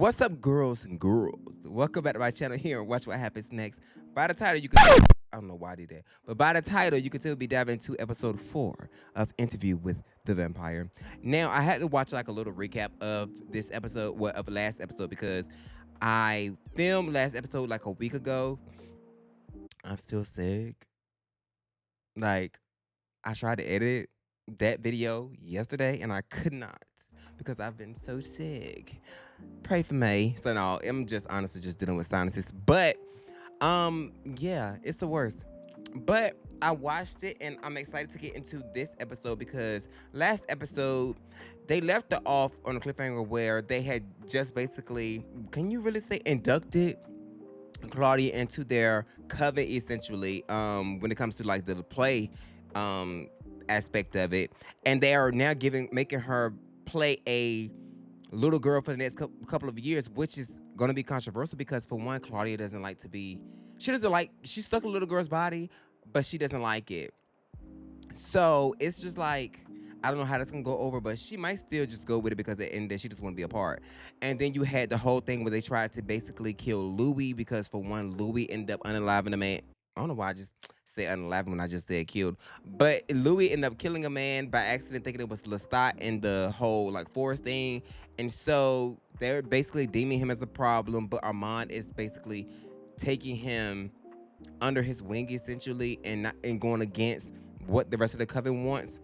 What's up, girls and girls? Welcome back to my channel here and watch what happens next. By the title, you can I don't know why I did that, but by the title, you can still be diving into episode 4 of Interview with the Vampire. Now, I had to watch like a little recap of this episode, of last episode, because I filmed last episode like a week ago. I'm still sick. Like, I tried to edit that video yesterday and I could not because I've been so sick. Pray for me. So no, I'm just honestly just dealing with sinuses. But yeah, it's the worst. But I watched it and I'm excited to get into this episode because last episode they left it off on a cliffhanger where they had just basically, can you really say inducted Claudia into their coven essentially, when it comes to like the play aspect of it. And they are now making her play a little girl for the next couple of years, which is going to be controversial because for one, Claudia doesn't like to be, she's stuck in a little girl's body, but she doesn't like it. So it's just like, I don't know how that's going to go over, but she might still just go with it because at the end of the day, she just want to be a part. And then you had the whole thing where they tried to basically kill Louis because for one, Louis ended up unaliving a man. I don't know why I just say unalive when I just said killed. But Louis ended up killing a man by accident, thinking it was Lestat in the whole like forest thing. And so they're basically deeming him as a problem, but Armand is basically taking him under his wing essentially and going against what the rest of the coven wants.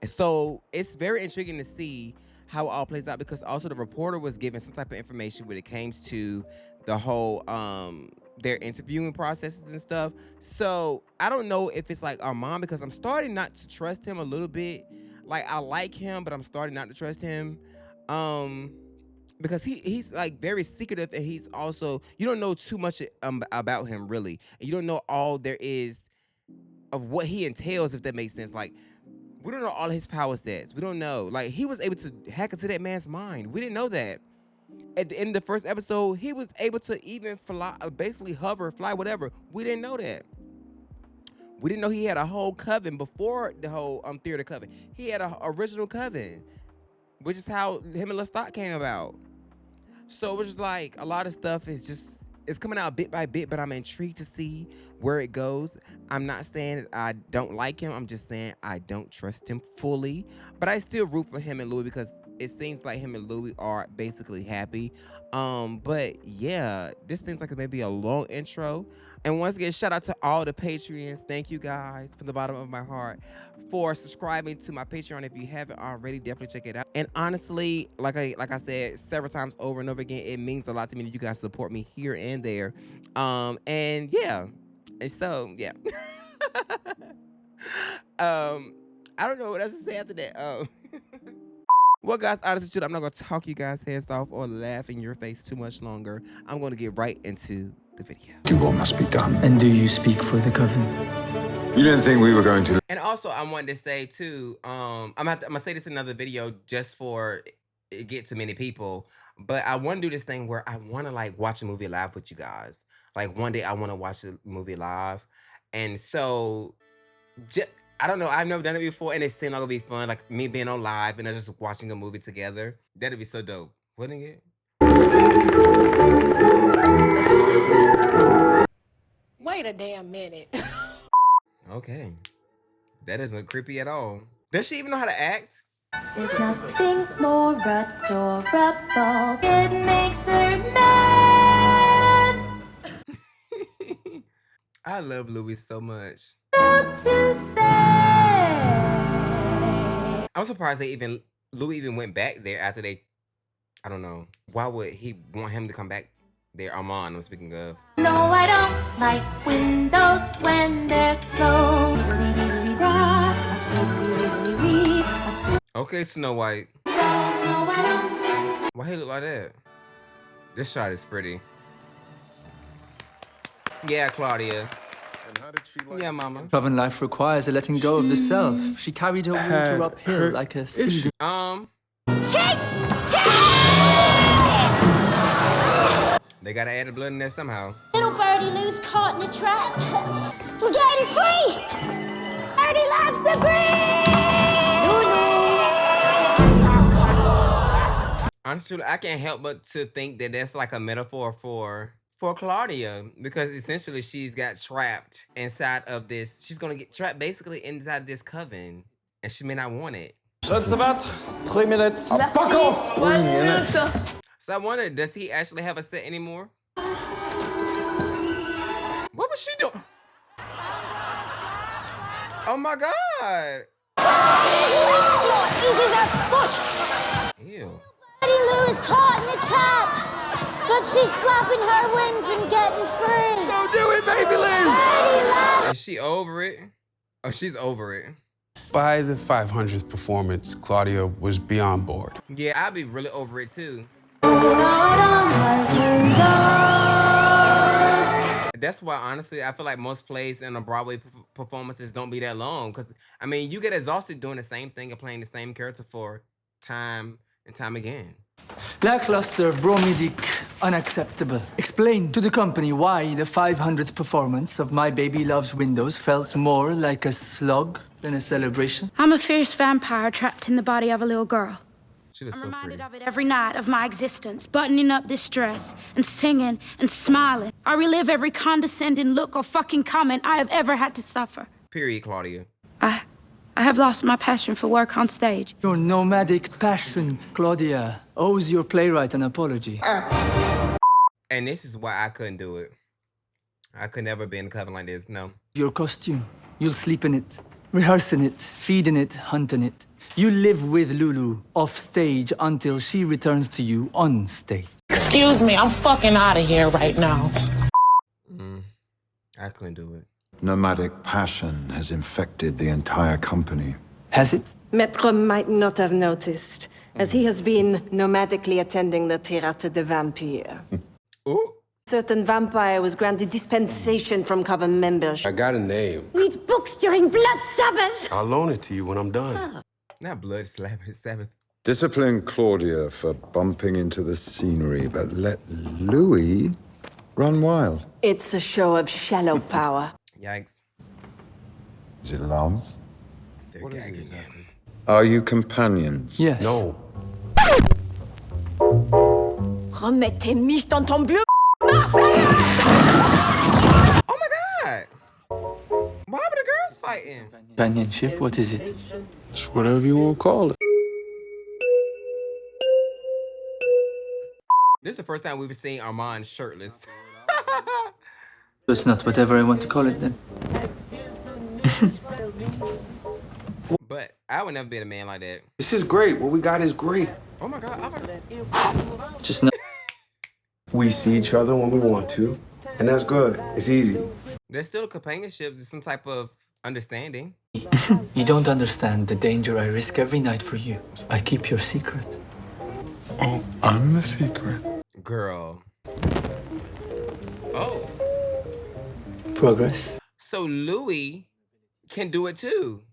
So it's very intriguing to see how it all plays out because also the reporter was given some type of information when it came to the whole their interviewing processes and stuff. So I don't know if it's like Armand because I'm starting not to trust him a little bit. Like I like him, but I'm starting not to trust him. Because he's like very secretive and he's also, you don't know too much about him really. And you don't know all there is of what he entails, if that makes sense. Like we don't know all his power sets. We don't know. Like he was able to hack into that man's mind. We didn't know that. At the end of the first episode, he was able to even fly, basically hover, fly, whatever. We didn't know that. We didn't know he had a whole coven before the whole theater coven. He had an original coven, which is how him and Lestat came about. So it was just like a lot of stuff is just, it's coming out bit by bit, but I'm intrigued to see where it goes. I'm not saying that I don't like him. I'm just saying I don't trust him fully, but I still root for him and Louis because it seems like him and Louis are basically happy. But yeah, this seems like it may be a long intro. And once again, shout out to all the Patreons. Thank you guys from the bottom of my heart for subscribing to my Patreon. If you haven't already, definitely check it out. And honestly, like I said several times over and over again, it means a lot to me that you guys support me here and there. And yeah, and so yeah. I don't know what else to say after that. Well, guys, honestly, I'm not going to talk you guys' heads off or laugh in your face too much longer. I'm going to get right into the video. Do what must be done. And do you speak for the Coven? You didn't think we were going to... And also, I wanted to say, too, I'm going to say this in another video just for it get to many people. But I want to do this thing where I want to, like, watch a movie live with you guys. Like, one day I want to watch a movie live. And so... I don't know. I've never done it before, and it seemed like it'd be fun. Like me being on live and just watching a movie together. That'd be so dope, wouldn't it? Wait a damn minute. Okay, that isn't creepy at all. Does she even know how to act? There's nothing more adorable. It makes her mad. I love Louis so much. Not to say. I'm surprised Louis even went back there after they, I don't know. Why would he want him to come back there? Armand, I'm speaking of. No, I don't like windows when they're closed. Okay, Snow White. No, I don't. Why he look like that? This shot is pretty. Yeah, Claudia. Yeah, mama. Coven life requires a letting go of the self. She carried her water uphill like a season. They gotta add the blood in there somehow. Little birdie loose caught in a trap. We're getting free. Birdie loves the breeze. Honestly, I can't help but to think that that's like a metaphor for Claudia, because essentially she's got trapped inside of this. She's gonna get trapped basically inside this coven, and she may not want it. Let's about 3 minutes. Fuck off! 3 minutes. So I wonder, does he actually have a set anymore? What was she doing? Oh my God! Easy their foot. Ew. Lady Lou is caught in a trap, but she's flapping her wings and getting free. Don't do it, baby Lou! Lady Lou. Is she over it? Oh, she's over it. By the 500th performance, Claudia was beyond bored. Yeah, I'd be really over it too. That's why, honestly, I feel like most plays and Broadway performances don't be that long. Because, I mean, you get exhausted doing the same thing and playing the same character for time and time again. Lackluster, bromidic, unacceptable. Explain to the company why the 500th performance of My Baby Loves Windows felt more like a slog than a celebration. I'm a fierce vampire trapped in the body of a little girl. She looks I'm so reminded pretty. of it every night of my existence, buttoning up this dress and singing and smiling. I relive every condescending look or fucking comment I have ever had to suffer. Period, Claudia. I have lost my passion for work on stage. Your nomadic passion, Claudia, owes your playwright an apology. And this is why I couldn't do it. I could never be in a coven like this, no. Your costume, you'll sleep in it, rehearse in it, feed in it, hunt in it. You live with Lulu off stage until she returns to you on stage. Excuse me, I'm fucking out of here right now. I couldn't do it. Nomadic passion has infected the entire company. Has it? Maître might not have noticed, as he has been nomadically attending the Théâtre de Vampire. Ooh. Certain vampire was granted dispensation from Coven membership. I got a name. Read books during Blood Sabbath. I'll loan it to you when I'm done. Not blood slapping Sabbath. Discipline Claudia for bumping into the scenery, but let Louis run wild. It's a show of shallow power. Yikes. Is it love? They're gagging exactly? Are you companions? Yes. No. Remets tes miches dans ton bleu. Oh my God! Why were the girls fighting? Companionship, what is it? It's whatever you want to call it. This is the first time we've seen Armand shirtless. It's not whatever I want to call it then. But I would never be a man like that. This is great. What we got is great. Oh my God. It's just not. We see each other when we want to, and that's good. It's easy. There's still a companionship, there's some type of understanding. You don't understand the danger I risk every night for you. I keep your secret. Oh, I'm the secret. Girl. Oh. Progress? So Louis can do it too.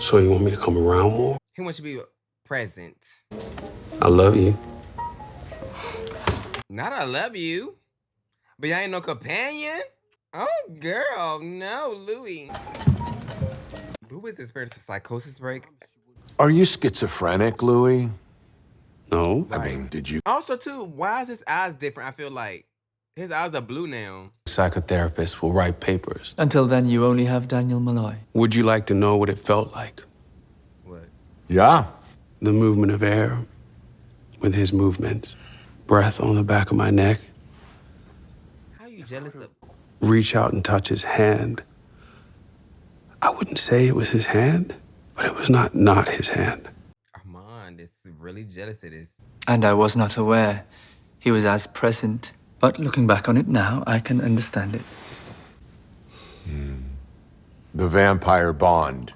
So you want me to come around more? He wants you to be present. I love you. Not I love you. But y'all ain't no companion? Oh, girl. No, Louis. Louis experienced a psychosis break. Are you schizophrenic, Louis? No. I mean, did you? Also, too, why is his eyes different? I feel like his eyes are blue now. Psychotherapist will write papers. Until then, you only have Daniel Malloy. Would you like to know what it felt like? What? Yeah. The movement of air with his movements. Breath on the back of my neck. How are you jealous of? Reach out and touch his hand. I wouldn't say it was his hand, but it was not his hand. Armand is really jealous of this. And I was not aware he was as present. But looking back on it now, I can understand it. The vampire bond.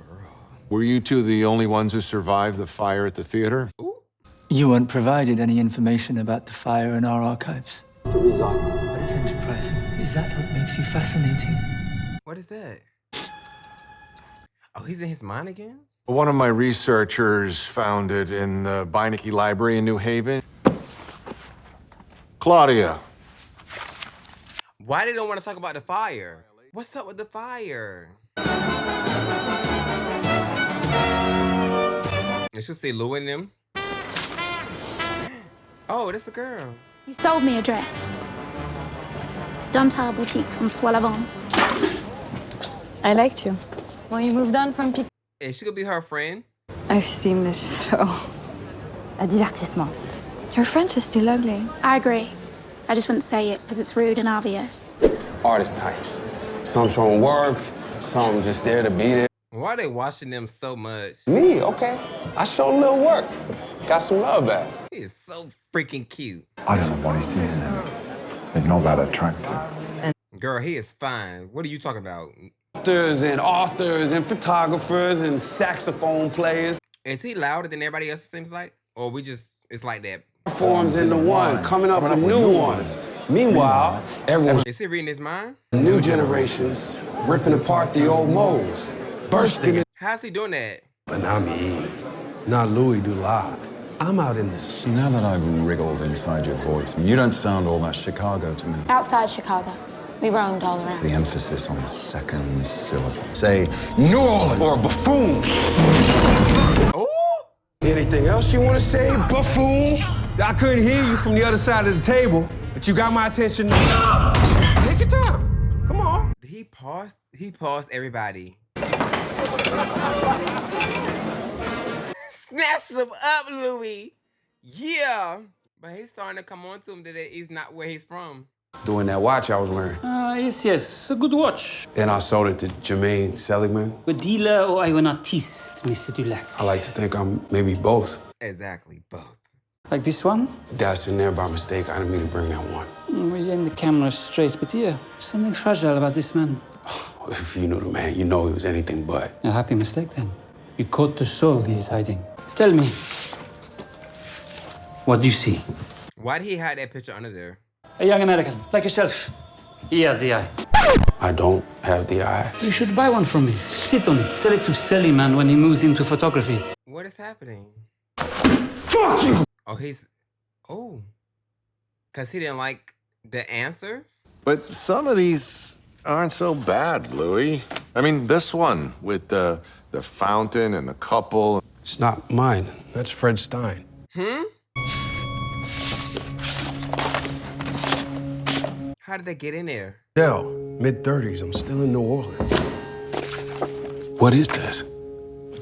Were you two the only ones who survived the fire at the theater? Ooh. You weren't provided any information about the fire in our archives. But it's enterprising. Is that what makes you fascinating? What is that? Oh, he's in his mind again? One of my researchers found it in the Beinecke Library in New Haven. Claudia. Why they don't want to talk about the fire? What's up with the fire? You should see Lou and them. Oh, that's the girl. You sold me a dress. Duntar Boutique from Sois-la-Vente. I liked you. Well, you moved on from Pic. Is she gonna be her friend? I've seen this show. A divertissement. Your French is still ugly. I agree. I just wouldn't say it because it's rude and obvious. Artist types. Some showing work, some just there to be there. Why are they watching them so much? Me, okay. I showed a little work. Got some love back. He is so freaking cute. I don't know what he sees in him. He's not that attractive. Girl, he is fine. What are you talking about? Actors and authors and photographers and saxophone players. Is he louder than everybody else, it seems like? Or it's like that? Forms into one, coming up with new ones. Meanwhile, everyone's Is he reading his mind? new generations ripping apart the old molds, bursting in. How's he doing that? But not me, not Louis Dulac. I'm out in the See, now that I've wriggled inside your voice, you don't sound all that Chicago to me. Outside Chicago. We roamed all around. It's the emphasis on the second syllable. Say, New Orleans. or buffoon. Oh! Anything else you want to say, buffoon? I couldn't hear you from the other side of the table, but you got my attention. Take your time. Come on. He paused everybody. Snatched him up, Louis. Yeah. But he's starting to come on to him that he's not where he's from. Doing that watch I was wearing. Yes, a good watch. Then I sold it to Jermaine Seligman. A dealer or an artist, Mr. Dulac? I like to think I'm maybe both. Exactly, both. Like this one? That's in there by mistake. I didn't mean to bring that one. We aim the camera straight, but yeah, something fragile about this man. If you knew the man, you know he was anything but. A happy mistake, then. You caught the soul he is hiding. Tell me, what do you see? Why did he hide that picture under there? A young American, like yourself. He has the eye. I don't have the eye. You should buy one from me. Sit on it. Sell it to Seligman when he moves into photography. What is happening? Fuck you! Oh. Because he didn't like the answer? But some of these aren't so bad, Louis. I mean, this one with the fountain and the couple. It's not mine. That's Fred Stein. How did they get in there? Dell, mid-30s. I'm still in New Orleans. What is this?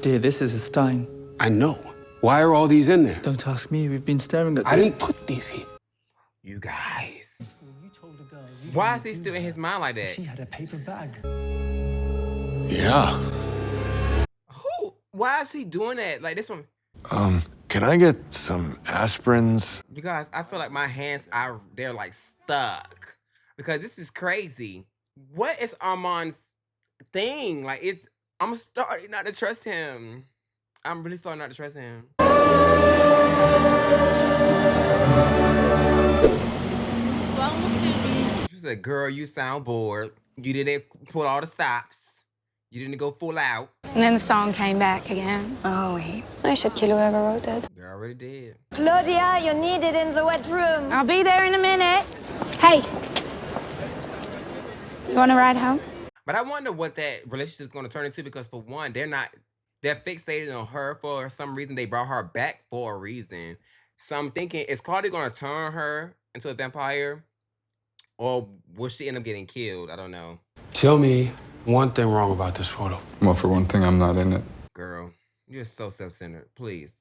Dear, this is a Stein. I know. Why are all these in there? Don't ask me, we've been staring at I didn't put these here. You guys. Why is he still in his mind like that? She had a paper bag. Yeah. Why is he doing that? Like this one. Can I get some aspirins? You guys, I feel like my hands they're like stuck. Because this is crazy. What is Armand's thing? Like I'm starting not to trust him. I'm really starting not to trust him. She said, girl, you sound bored. You didn't pull all the stops. You didn't go full out. And then the song came back again. Oh, wait. I should kill whoever wrote it. They already did. Claudia, you're needed in the wet room. I'll be there in a minute. Hey. You want to ride home? But I wonder what that relationship is going to turn into because for one, they're fixated on her for some reason. They brought her back for a reason. So I'm thinking, is Claudia going to turn her into a vampire? Or will she end up getting killed? I don't know. Tell me one thing wrong about this photo. Well, for one thing, I'm not in it. Girl, you're so self-centered. Please.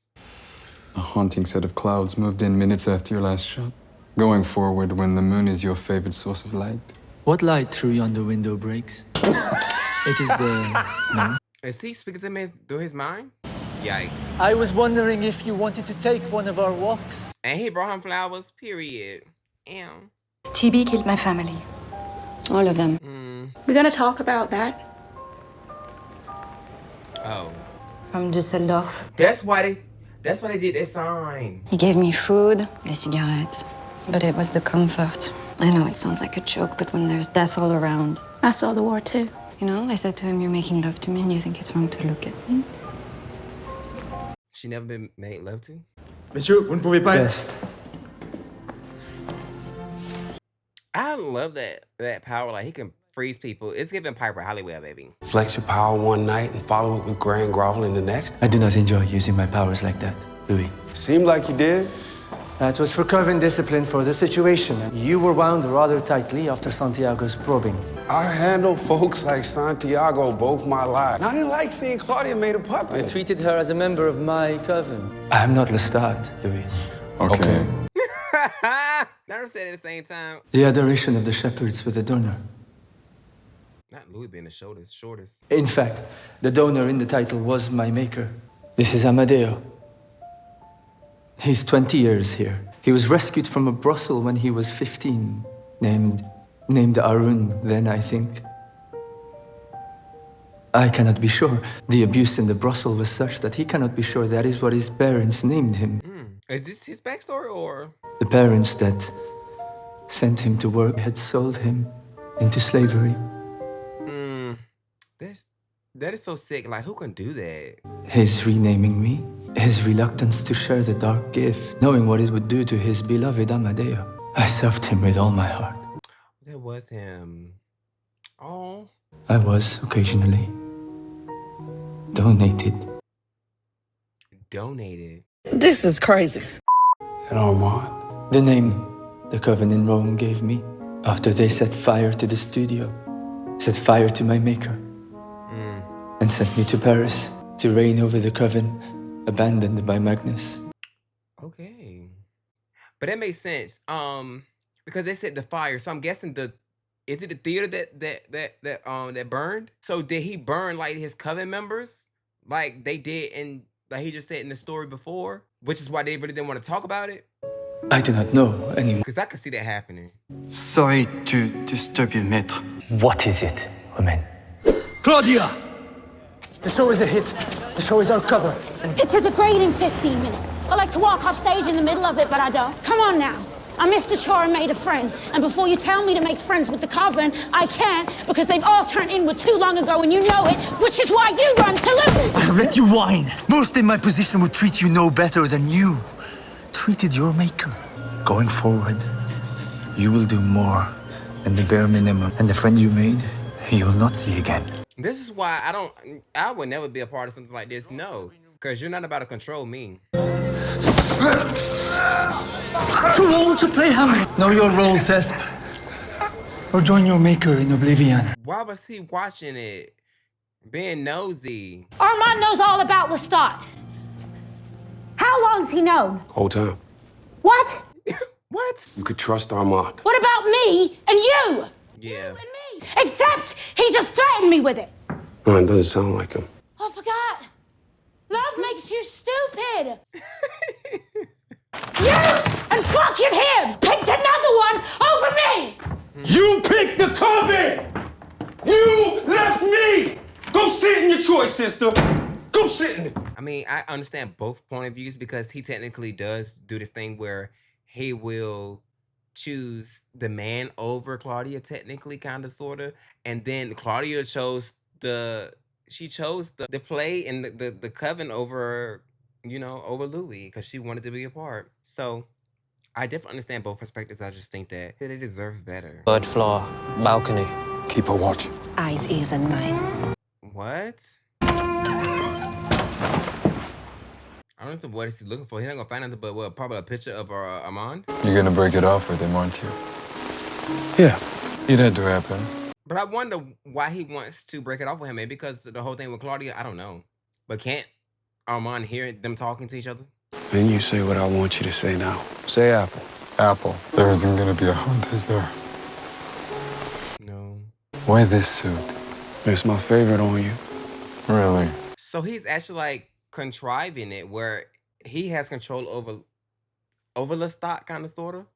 A haunting set of clouds moved in minutes after your last shot. Going forward when the moon is your favorite source of light. What light through yonder window breaks? It is the... No? Is he speaking to me through his mind? Yikes. I was wondering if you wanted to take one of our walks. And he brought him flowers, period. Ew. TB killed my family. All of them. We're going to talk about that. Oh. From Düsseldorf. That's why they did that sign. He gave me food, les cigarettes. But it was the comfort. I know it sounds like a joke, but when there's death all around. I saw the war too. You know, I said to him, you're making love to me and you think it's wrong to look at me. She never been made love to? Monsieur, vous ne pouvez pas... Best. I love that power. Like, he can freeze people. It's giving Piper Hollywood, baby. Flex your power one night and follow it with grand groveling the next. I do not enjoy using my powers like that, Louis. Seemed like you did. That was for Coven discipline for the situation. You were wound rather tightly after Santiago's probing. I handled folks like Santiago both my life. I didn't like seeing Claudia made a puppet. I treated her as a member of my coven. I am not Lestat, Louis. Okay. Never said at the same time. The adoration of the shepherds with the donor. Not Louis being the shortest. In fact, the donor in the title was my maker. This is Amadeo. He's 20 years here. He was rescued from a brothel when he was 15. Named Arun, then, I think. I cannot be sure. The abuse in the brothel was such that he cannot be sure that is what his parents named him. Is this his backstory, or? The parents that sent him to work had sold him into slavery. That is so sick. Like, who can do that? His renaming me, his reluctance to share the dark gift, knowing what it would do to his beloved Amadeo. I served him with all my heart. That was him. Oh. I was occasionally donated. Donated? This is crazy. And Armand. The name the Coven in Rome gave me after they set fire to the studio, set fire to my maker, and sent me to Paris to reign over the Coven, abandoned by Magnus. Okay. But that makes sense. Because they set the fire, so I'm guessing is it the theater that burned? So did he burn like his Coven members, like they did like he just said in the story before, which is why they really didn't want to talk about it? I do not know anymore. Because I could see that happening. Sorry to disturb you, maître. What is it, Armand? Claudia! The show is a hit. The show is our cover. It's a degrading 15 minutes. I like to walk off stage in the middle of it, but I don't. Come on now. I missed a chore and made a friend. And before you tell me to make friends with the Coven, I can't, because they've all turned inward too long ago and you know it, which is why you run to lose. I let you whine. Most in my position would treat you no better than you treated your maker. Going forward, you will do more than the bare minimum. And the friend you made, you will not see again. This is why I would never be a part of something like this. No, because you're not about to control me. Too old to play Hamlet. Know your role, Thesp. Or join your maker in oblivion. Why was he watching it? Being nosy. Armand knows all about Lestat. How long's he known? Whole time. What? What? You could trust Armand. What about me and you? Yeah. You and me. Except he just threatened me with it. No, it doesn't sound like him. I forgot. Love makes you stupid. You and fucking him picked another one over me. You picked the Coven! You left me! Go sit in your choice, sister. Go sit in it. I mean, I understand both point of views because he technically does do this thing where he will choose the man over Claudia, technically, kind of, sort of. And then Claudia chose the play and the Coven over, over Louis because she wanted to be a part. So I definitely understand both perspectives. I just think that they deserve better. Third floor, balcony. Keep a watch. Eyes, ears, and minds. What? I don't know what he's looking for. He's not gonna find nothing but probably a picture of Armand. You're gonna break it off with him, aren't you? Yeah. It had to happen. But I wonder why he wants to break it off with him. Maybe because the whole thing with Claudia, I don't know. But can't Armand hear them talking to each other? Then you say what I want you to say now. Say apple. Apple. There isn't gonna be a hunt, is there? No. Why this suit? It's my favorite on you. Really? So he's actually like contriving it where he has control over Lestat, kind of, sort of.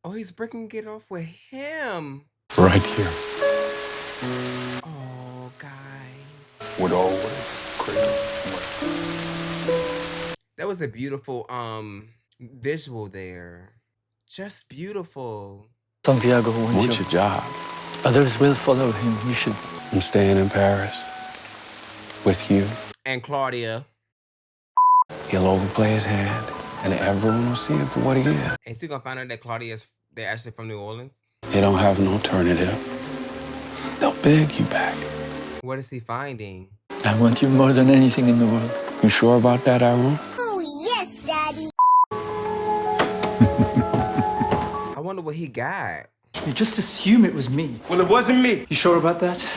Oh, he's breaking it off with him. Right here. Oh, guys. Would always cradle. That was a beautiful visual there. Just beautiful. Santiago Wants your job. Others will follow him. You should. I'm staying in Paris. With you. And Claudia. He'll overplay his hand, and everyone will see him for what he is. Is he gonna find out that they're actually from New Orleans? They don't have an alternative. They'll beg you back. What is he finding? I want you more than anything in the world. You sure about that, Armand? Oh, yes, Daddy. I wonder what he got. You just assume it was me. Well, it wasn't me. You sure about that?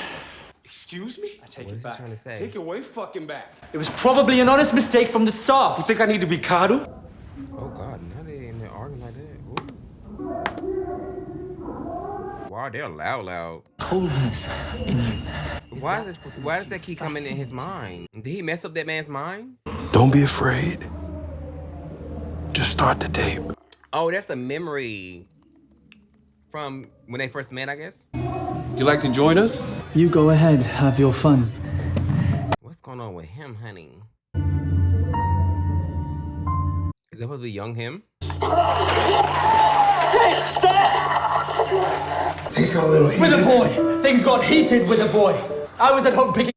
Excuse me? I take What it is he back. trying to say? Take it way fucking back. It was probably an honest mistake from the start. You think I need to be coddled? Oh God, now they in there arguing like that. Ooh. Wow, they're loud. Coldness in you. Why does that keep coming in his mind? Did he mess up that man's mind? Don't be afraid. Just start the tape. Oh, that's a memory from when they first met, I guess. Would you like to join us? You go ahead, have your fun. What's going on with him, honey? Is that supposed to be young him? Hey, stop! Things got a little heated. With a boy! Things got heated with a boy. I was at home picking.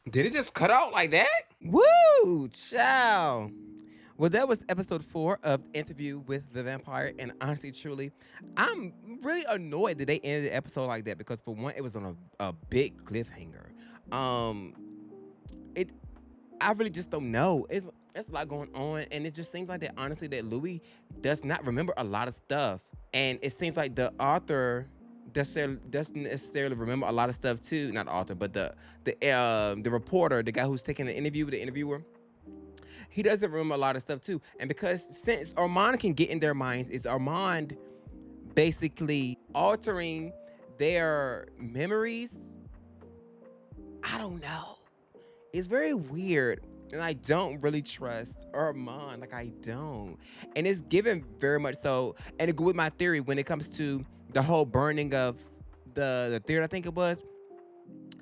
Did it just cut out like that? Woo, child. Well, that was episode 4 of Interview with the Vampire, and honestly, truly, I'm really annoyed that they ended the episode like that because for one, it was on a big cliffhanger. I really just don't know. There's a lot going on, and it just seems like that honestly that Louis does not remember a lot of stuff, and it seems like the author doesn't necessarily remember a lot of stuff too. Not the author, but the reporter, the guy who's taking the interview with the interviewer. He doesn't remember a lot of stuff too. And because since Armand can get in their minds, is Armand basically altering their memories? I don't know. It's very weird. And I don't really trust Armand. Like, I don't. And it's given very much so. And it go with my theory when it comes to the whole burning of the theater, I think it was.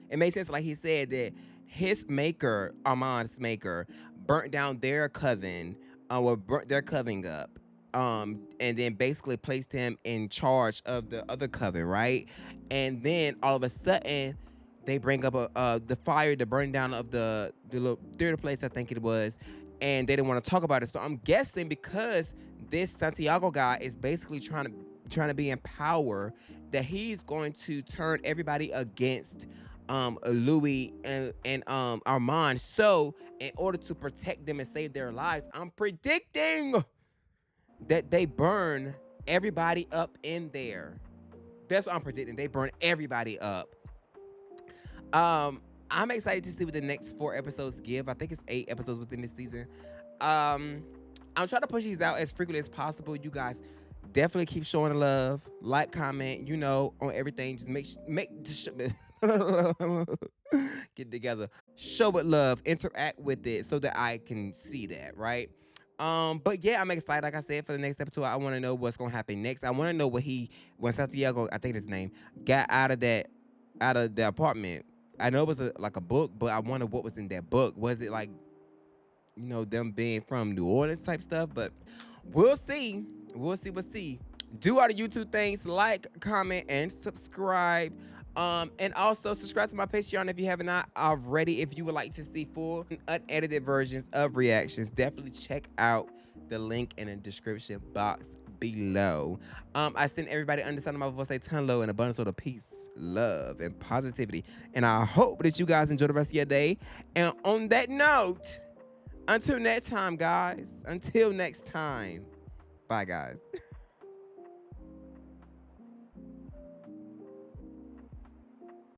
It made sense, like he said, that his maker, Armand's maker, burnt down their coven, or burnt their coven up, and then basically placed him in charge of the other coven, right? And then all of a sudden, they bring up the fire, the burn down of the little theater place, I think it was, and they didn't want to talk about it. So I'm guessing because this Santiago guy is basically trying to be in power, that he's going to turn everybody against Louis and Armand. So in order to protect them and save their lives, I'm predicting that they burn everybody up in there. That's what I'm predicting. They burn everybody up. I'm excited to see what the next 4 episodes give. I think it's 8 episodes within this season. I'm trying to push these out as frequently as possible. You guys definitely keep showing love, like, comment, on everything. Just get together, show it love, interact with it so that I can see that, right? But yeah, I'm excited. Like I said, for the next episode, I want to know what's gonna happen next. I want to know when Santiago, I think his name, got out of the apartment. I know it was like a book, but I wonder what was in that book. Was it like, them being from New Orleans type stuff? But we'll see. We'll see. Do all the YouTube things, like, comment, and subscribe. And also subscribe to my Patreon if you have not already. If you would like to see full unedited versions of reactions, definitely check out the link in the description box below. I send everybody under the sound of my voice a ton low and abundance of peace, love, and positivity. And I hope that you guys enjoy the rest of your day. And on that note, until next time, guys. Until next time. Bye, guys.